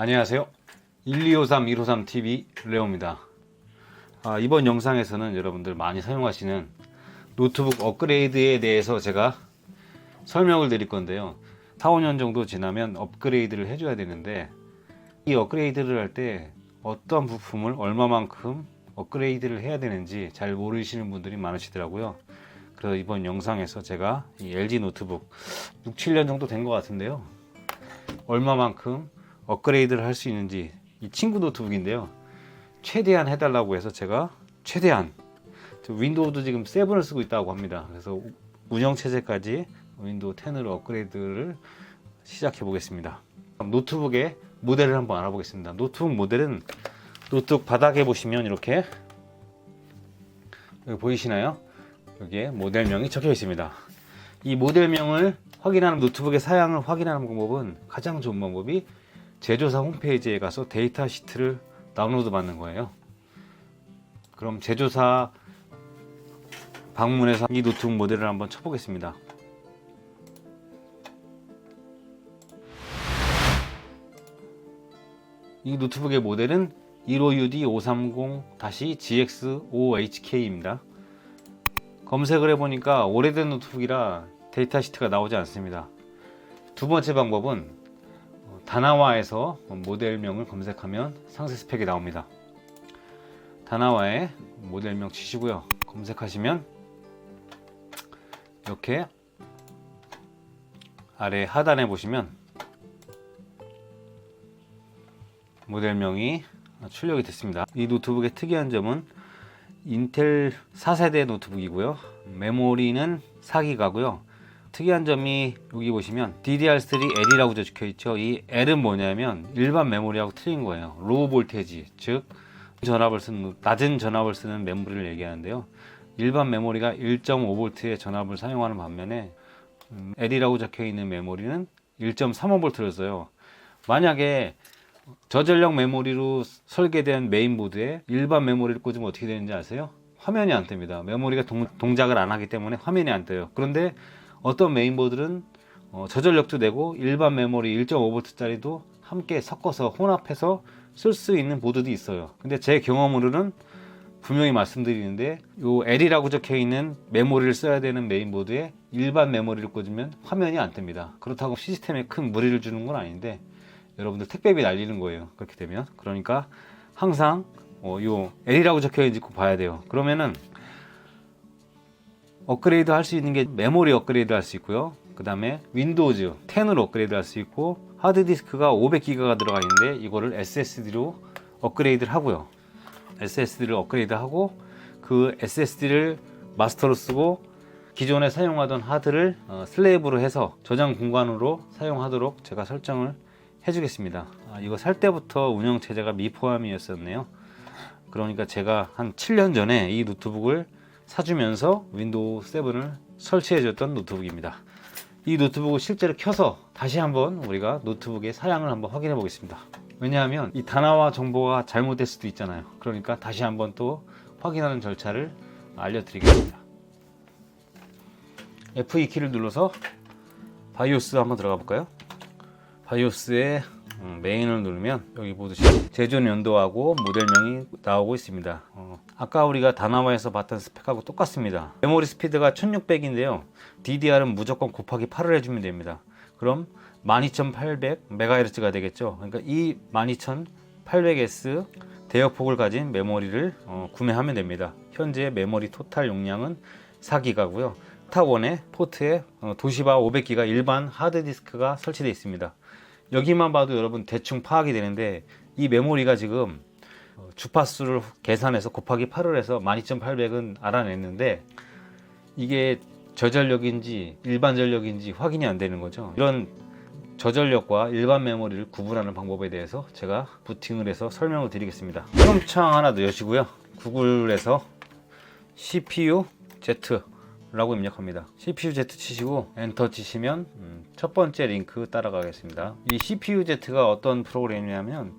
안녕하세요. 1253-153TV 레오입니다. 이번 영상에서는 여러분들 많이 사용하시는 노트북 업그레이드에 대해서 제가 설명을 드릴 건데요. 4, 5년 정도 지나면 업그레이드를 해줘야 되는데, 이 업그레이드를 할 때 어떤 부품을 얼마만큼 업그레이드를 해야 되는지 잘 모르시는 분들이 많으시더라고요. 그래서 이번 영상에서 제가 이 LG 노트북 6, 7년 정도 된 것 같은데요, 얼마만큼 업그레이드를 할 수 있는지, 이 친구 노트북인데요, 최대한 해달라고 해서 제가 최대한, 윈도우도 지금 7을 쓰고 있다고 합니다. 그래서 운영체제까지 윈도우 10으로 업그레이드를 시작해 보겠습니다. 노트북의 모델을 한번 알아보겠습니다. 노트북 모델은 노트북 바닥에 보시면 이렇게, 여기 보이시나요? 여기에 모델명이 적혀 있습니다. 이 모델명을 확인하는, 노트북의 사양을 확인하는 방법은, 가장 좋은 방법이 제조사 홈페이지에 가서 데이터 시트를 다운로드 받는 거예요. 그럼 제조사 방문해서 이 노트북 모델을 한번 쳐보겠습니다. 이 노트북의 모델은 15UD530-GX5HK입니다. 검색을 해보니까 오래된 노트북이라 데이터 시트가 나오지 않습니다. 두 번째 방법은 다나와에서 모델명을 검색하면 상세 스펙이 나옵니다. 다나와에 모델명 치시고요, 검색하시면 이렇게 아래 하단에 보시면 모델명이 출력이 됐습니다. 이 노트북의 특이한 점은 인텔 4세대 노트북이고요, 메모리는 4기가고요. 특이한 점이, 여기 보시면 DDR3L이라고 적혀 있죠. 이 L은 뭐냐면 일반 메모리하고 틀린 거예요. 로우 볼테지, 즉 낮은 전압을 쓰는 메모리를 얘기하는데요, 일반 메모리가 1.5V의 전압을 사용하는 반면에 L이라고 적혀 있는 메모리는 1.35V를 써요. 만약에 저전력 메모리로 설계된 메인보드에 일반 메모리를 꽂으면 어떻게 되는지 아세요? 화면이 안 뜹니다. 메모리가 동작을 안 하기 때문에 화면이 안 떠요. 그런데 어떤 메인보드는 저전력도 되고 일반 메모리 1.5V 짜리도 함께 섞어서 혼합해서 쓸 수 있는 보드도 있어요. 근데 제 경험으로는 분명히 말씀드리는데, 요 L이라고 적혀 있는 메모리를 써야 되는 메인보드에 일반 메모리를 꽂으면 화면이 안 뜹니다. 그렇다고 시스템에 큰 무리를 주는 건 아닌데, 여러분들 택배비 날리는 거예요, 그렇게 되면. 그러니까 항상 요 L이라고 적혀 있는지 꼭 봐야 돼요. 그러면은 업그레이드 할 수 있는 게, 메모리 업그레이드 할 수 있고요, 그 다음에 윈도우즈 10으로 업그레이드 할 수 있고, 하드디스크가 500기가가 들어가 있는데 이거를 SSD로 업그레이드를 하고요. SSD를 업그레이드 하고, 그 SSD를 마스터로 쓰고 기존에 사용하던 하드를 슬레이브로 해서 저장 공간으로 사용하도록 제가 설정을 해주겠습니다. 이거 살 때부터 운영체제가 미포함이었었네요. 그러니까 제가 한 7년 전에 이 노트북을 사주면서 윈도우 7을 설치해줬던 노트북입니다. 이 노트북을 실제로 켜서 다시 한번 우리가 노트북의 사양을 한번 확인해 보겠습니다. 왜냐하면 이 다나와 정보가 잘못될 수도 있잖아요. 그러니까 다시 한번 또 확인하는 절차를 알려드리겠습니다. F2키를 눌러서 바이오스 한번 들어가 볼까요? 바이오스에 메인을 누르면 여기 보듯이 제조 연도하고 모델명이 나오고 있습니다. 아까 우리가 다나와에서 봤던 스펙하고 똑같습니다. 메모리 스피드가 1600인데요 DDR은 무조건 곱하기 8을 해주면 됩니다. 그럼 12800MHz가 되겠죠. 그러니까 이 12800S 대역폭을 가진 메모리를 구매하면 됩니다. 현재 메모리 토탈 용량은 4기가고요 탑1의 포트에 도시바 500기가 일반 하드디스크가 설치되어 있습니다. 여기만 봐도 여러분 대충 파악이 되는데, 이 메모리가 지금 주파수를 계산해서 곱하기 8을 해서 12800은 알아냈는데, 이게 저전력인지 일반 전력인지 확인이 안 되는 거죠. 이런 저전력과 일반 메모리를 구분하는 방법에 대해서 제가 부팅을 해서 설명을 드리겠습니다. 크롬창 하나 더 여시고요, 구글에서 CPU Z 라고 입력합니다. CPU Z 치시고 엔터 치시면 첫 번째 링크 따라가겠습니다. 이 CPU Z가 어떤 프로그램이냐면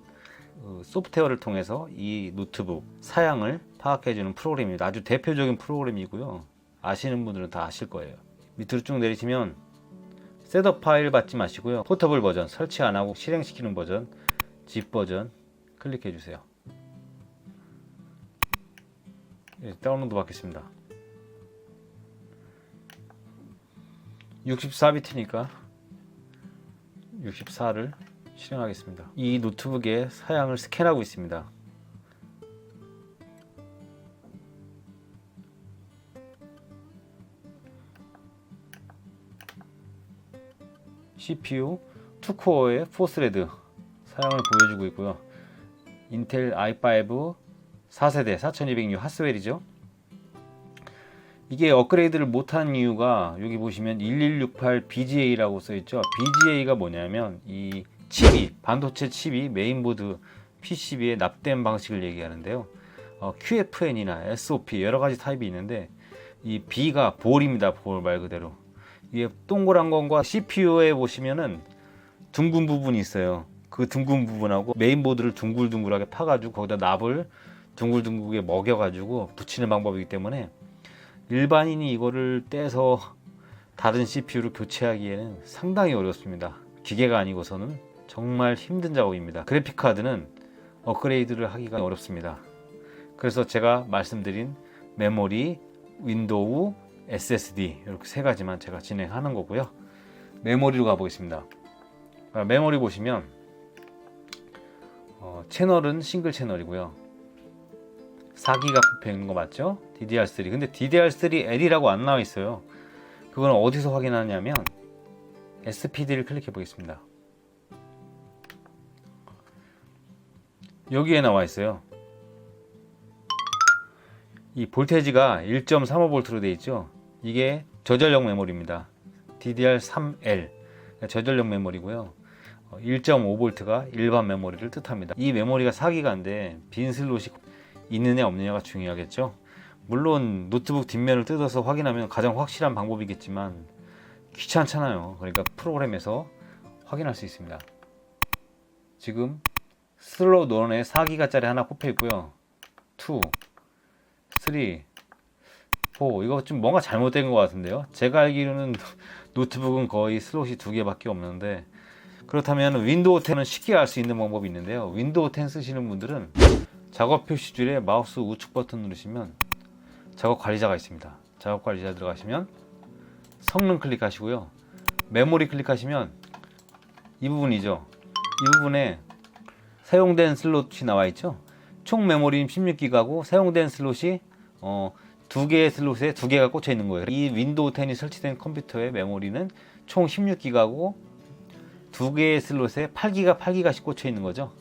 소프트웨어를 통해서 이 노트북 사양을 파악해주는 프로그램입니다. 아주 대표적인 프로그램이고요, 아시는 분들은 다 아실 거예요. 밑으로 쭉 내리시면 셋업 파일 받지 마시고요, 포터블 버전, 설치 안하고 실행시키는 버전 zip 버전 클릭해 주세요. 다운로드 받겠습니다. 64비트니까 64를 실행하겠습니다. 이 노트북의 사양을 스캔하고 있습니다. CPU 2코어의 4스레드 사양을 보여주고 있고요. 인텔 i5 4세대 4200U 핫스웰이죠. 이게 업그레이드를 못한 이유가 여기 보시면 1168 BGA라고 써있죠. BGA가 뭐냐면 이 칩이, 반도체 칩이 메인보드 PCB에 납땜 방식을 얘기하는데요. QFN이나 SOP 여러가지 타입이 있는데 이 B가 볼입니다. 볼 말 그대로. 이게 동그란 건과 CPU에 보시면은 둥근 부분이 있어요. 그 둥근 부분하고 메인보드를 둥글둥글하게 파가지고 거기다 납을 둥글둥글하게 먹여가지고 붙이는 방법이기 때문에 일반인이 이거를 떼서 다른 CPU를 교체하기에는 상당히 어렵습니다. 기계가 아니고서는 정말 힘든 작업입니다. 그래픽카드는 업그레이드를 하기가 어렵습니다. 그래서 제가 말씀드린 메모리, 윈도우, SSD 이렇게 세 가지만 제가 진행하는 거고요. 메모리로 가보겠습니다. 메모리 보시면 채널은 싱글 채널이고요. 4기가 꼽혀 있는 거 맞죠? DDR3. 근데 DDR3L이라고 안 나와 있어요. 그건 어디서 확인하냐면 SPD를 클릭해 보겠습니다. 여기에 나와 있어요. 이 볼테이지가 1.35V로 되어 있죠. 이게 저전력 메모리입니다. DDR3L 저전력 메모리고요. 1.5V가 일반 메모리를 뜻합니다. 이 메모리가 4기가인데 빈 슬롯이 있느냐 없느냐가 중요하겠죠. 물론 노트북 뒷면을 뜯어서 확인하면 가장 확실한 방법이겠지만 귀찮잖아요. 그러니까 프로그램에서 확인할 수 있습니다. 지금 슬롯 1에 4기가짜리 하나 꼽혀 있고요. 2, 3, 4 이거 좀 뭔가 잘못된 것 같은데요. 제가 알기로는 노트북은 거의 슬롯이 2개밖에 없는데 그렇다면 윈도우 10은 쉽게 알 수 있는 방법이 있는데요. 윈도우 10 쓰시는 분들은 작업 표시줄에 마우스 우측 버튼 누르시면 작업 관리자가 있습니다. 작업 관리자 들어가시면 성능 클릭하시고요. 메모리 클릭하시면 이 부분이죠. 이 부분에 사용된 슬롯이 나와 있죠. 총 메모리는 16기가고 사용된 슬롯이 2개의 슬롯에 2개가 꽂혀 있는 거예요. 이 윈도우 10이 설치된 컴퓨터의 메모리는 총 16기가고 2개의 슬롯에 8기가씩 꽂혀 있는 거죠.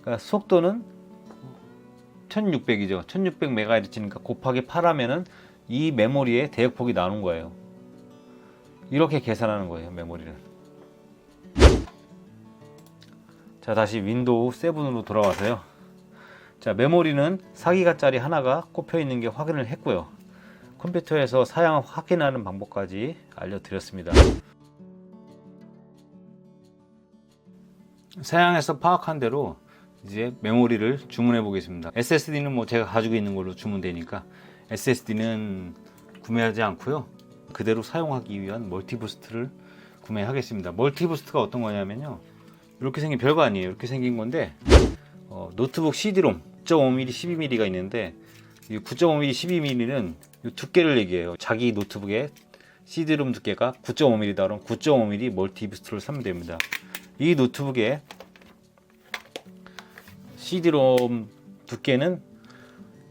그러니까 속도는 1600이죠. 1600MHz니까 곱하기 8하면은 이 메모리의 대역폭이 나오는 거예요. 이렇게 계산하는 거예요, 메모리를. 자, 다시 윈도우 7으로 돌아와서요. 자, 메모리는 4기가짜리 하나가 꼽혀 있는 게 확인을 했고요. 컴퓨터에서 사양 확인하는 방법까지 알려드렸습니다. 사양에서 파악한 대로 이제 메모리를 주문해 보겠습니다. SSD는 뭐 제가 가지고 있는 걸로 주문되니까 SSD는 구매하지 않고요. 그대로 사용하기 위한 멀티부스트를 구매하겠습니다. 멀티부스트가 어떤 거냐면요. 이렇게 생긴 별거 아니에요. 이렇게 생긴 건데 노트북 CD롬 9.5mm, 12mm가 있는데 이 9.5mm, 12mm는 이 두께를 얘기해요. 자기 노트북의 CD롬 두께가 9.5mm다 그럼 9.5mm 멀티부스트를 사면 됩니다. 이 노트북의 CD롬 두께는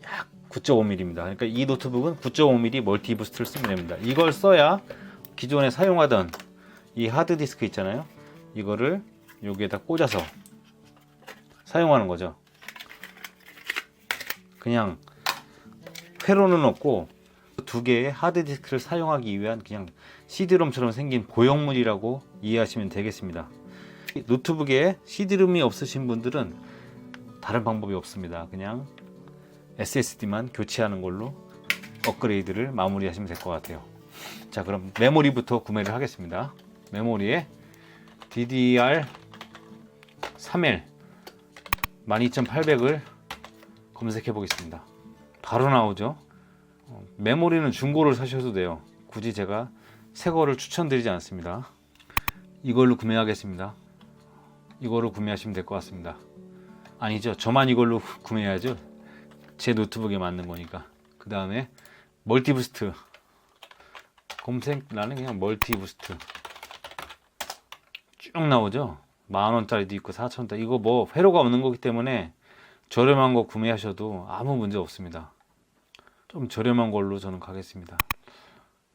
약 9.5mm입니다. 그러니까 이 노트북은 9.5mm 멀티부스트를 쓰면 됩니다. 이걸 써야 기존에 사용하던 이 하드디스크 있잖아요. 이거를 여기에다 꽂아서 사용하는 거죠. 그냥 회로는 없고 2개의 하드디스크를 사용하기 위한 그냥 CD롬처럼 생긴 고형물이라고 이해하시면 되겠습니다. 노트북에 CD롬이 없으신 분들은 다른 방법이 없습니다. 그냥 SSD만 교체하는 걸로 업그레이드를 마무리하시면 될 것 같아요. 자, 그럼 메모리부터 구매를 하겠습니다. 메모리에 DDR3L 12800을 검색해 보겠습니다. 바로 나오죠. 메모리는 중고를 사셔도 돼요. 굳이 제가 새 거를 추천드리지 않습니다. 이걸로 구매하겠습니다. 이거로 구매하시면 될 것 같습니다. 아니죠. 저만 이걸로 구매해야죠. 제 노트북에 맞는 거니까. 그 다음에 멀티부스트. 검색란에 그냥 멀티부스트 쭉 나오죠. 10,000원짜리도 있고 4,000원짜리. 이거 뭐 회로가 없는 거기 때문에 저렴한 거 구매하셔도 아무 문제 없습니다. 좀 저렴한 걸로 저는 가겠습니다.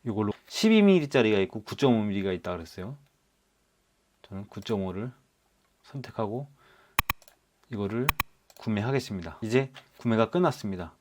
이걸로 12mm짜리가 있고 9.5mm가 있다 그랬어요. 저는 9.5를 선택하고 이거를 구매하겠습니다. 이제 구매가 끝났습니다.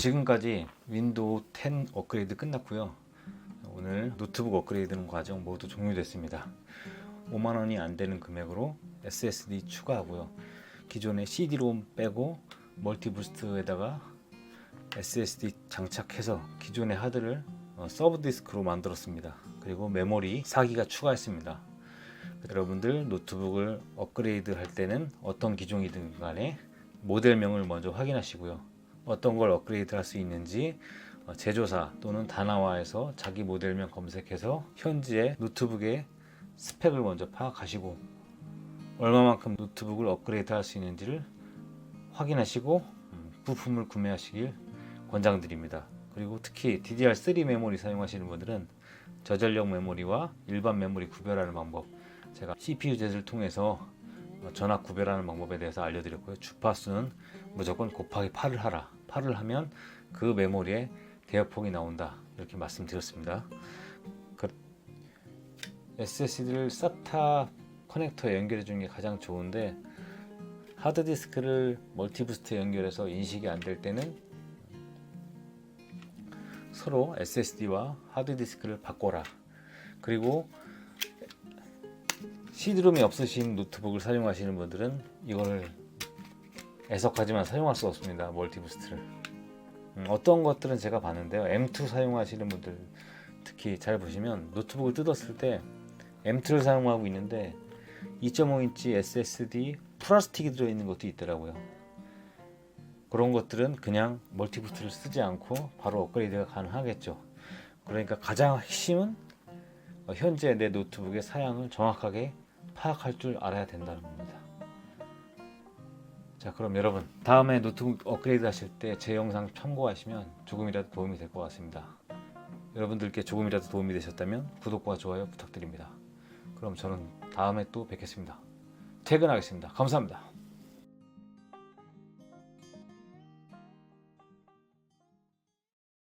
지금까지 윈도우 10 업그레이드 끝났고요. 오늘 노트북 업그레이드는 과정 모두 종료됐습니다. 5만원이 안되는 금액으로 SSD 추가하고요. 기존의 CD-롬 빼고 멀티부스트에다가 SSD 장착해서 기존의 하드를 서브디스크로 만들었습니다. 그리고 메모리 4기가 추가했습니다. 여러분들 노트북을 업그레이드 할 때는 어떤 기종이든 간에 모델명을 먼저 확인하시고요. 어떤 걸 업그레이드 할 수 있는지 제조사 또는 다나와에서 자기 모델명 검색해서 현재 노트북의 스펙을 먼저 파악하시고 얼마만큼 노트북을 업그레이드 할 수 있는지를 확인하시고 부품을 구매하시길 권장드립니다. 그리고 특히 DDR3 메모리 사용하시는 분들은 저전력 메모리와 일반 메모리 구별하는 방법, 제가 CPU젯을 통해서 전압 구별하는 방법에 대해서 알려드렸고요. 주파수는 무조건 곱하기 8을 하라. 8을 하면 그 메모리에 대역폭이 나온다. 이렇게 말씀드렸습니다. SSD를 SATA 커넥터에 연결해 주는 게 가장 좋은데 하드디스크를 멀티부스트에 연결해서 인식이 안 될 때는 서로 SSD와 하드디스크를 바꿔라. 그리고 CD롬이 없으신 노트북을 사용하시는 분들은 이거를 애석하지만 사용할 수 없습니다. 멀티부스트를. 어떤 것들은 제가 봤는데요. M2 사용하시는 분들 특히 잘 보시면 노트북을 뜯었을 때 M2를 사용하고 있는데 2.5인치 SSD 플라스틱이 들어있는 것도 있더라고요. 그런 것들은 그냥 멀티부스트를 쓰지 않고 바로 업그레이드가 가능하겠죠. 그러니까 가장 핵심은 현재 내 노트북의 사양을 정확하게 파악할 줄 알아야 된다는 겁니다. 자, 그럼 여러분 다음에 노트북 업그레이드 하실 때 제 영상 참고하시면 조금이라도 도움이 될 것 같습니다. 여러분들께 조금이라도 도움이 되셨다면 구독과 좋아요 부탁드립니다. 그럼 저는 다음에 또 뵙겠습니다. 퇴근하겠습니다. 감사합니다.